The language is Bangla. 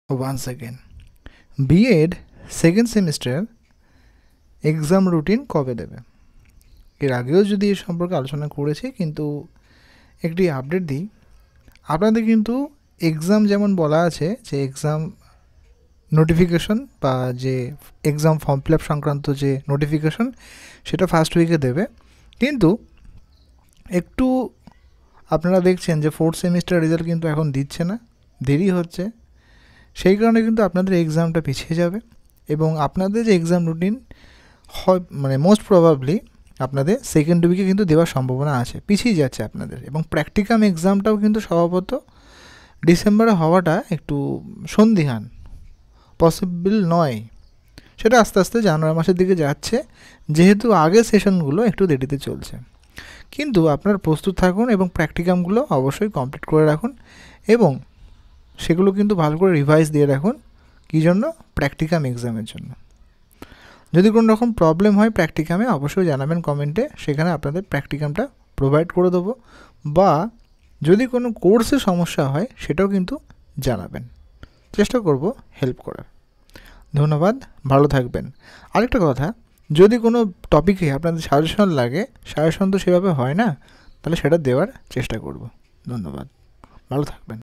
once again, BEd second semester exam routine কবে দেবে? এর আগেও যদি এ সম্পর্কে আলোচনা করেছি, কিন্তু একটি আপডেট দিই। আপনাদের কিন্তু এক্সাম যেমন বলা আছে যে এক্সাম নোটিফিকেশন বা যে এক্সাম ফর্ম ফিল আপ সংক্রান্ত যে নোটিফিকেশন সেটা ফার্স্ট উইকে দেবে, কিন্তু একটু আপনারা দেখছেন যে ফোর্থ সেমিস্টার রেজাল্ট কিন্তু এখন দিচ্ছে না, দেরি হচ্ছে। সেই কারণে কিন্তু আপনাদের এক্সামটা পিছিয়ে যাবে এবং আপনাদের যে এক্সাম রুটিন হয় মানে মোস্ট প্রবাবলি আপনাদের সেকেন্ড উইকে কিন্তু দেওয়ার সম্ভাবনা আছে, পিছিয়ে যাচ্ছে আপনাদের। এবং প্র্যাকটিকাম এক্সামটাও কিন্তু স্বভাবত ডিসেম্বরে হওয়াটা একটু সন্দিহান, পসিবল নয়। সেটা আস্তে আস্তে জানুয়ারি মাসের দিকে যাচ্ছে, যেহেতু আগের সেশনগুলো একটু দেরিতে চলছে। কিন্তু আপনারা প্রস্তুত থাকুন এবং প্র্যাকটিকামগুলো অবশ্যই কমপ্লিট করে রাখুন এবং সেগুলো কিন্তু ভালো করে রিভাইজ দিয়ে রাখুন। কী জন্য? প্র্যাকটিকাম এক্সামের জন্য। যদি কোনো রকম প্রবলেম হয় প্র্যাকটিকামে অবশ্যই জানাবেন কমেন্টে, সেখানে আপনাদের প্র্যাকটিকামটা প্রোভাইড করে দেবো, বা যদি কোনো কোর্সে সমস্যা হয় সেটাও কিন্তু জানাবেন, চেষ্টা করব হেল্প করার। ধন্যবাদ, ভালো থাকবেন। আরেকটা কথা, যদি কোনো টপিকে আপনাদের সাজেশন লাগে, সাজেশন তো সেভাবে হয় না, তাহলে সেটা দেওয়ার চেষ্টা করব। ধন্যবাদ, ভালো থাকবেন।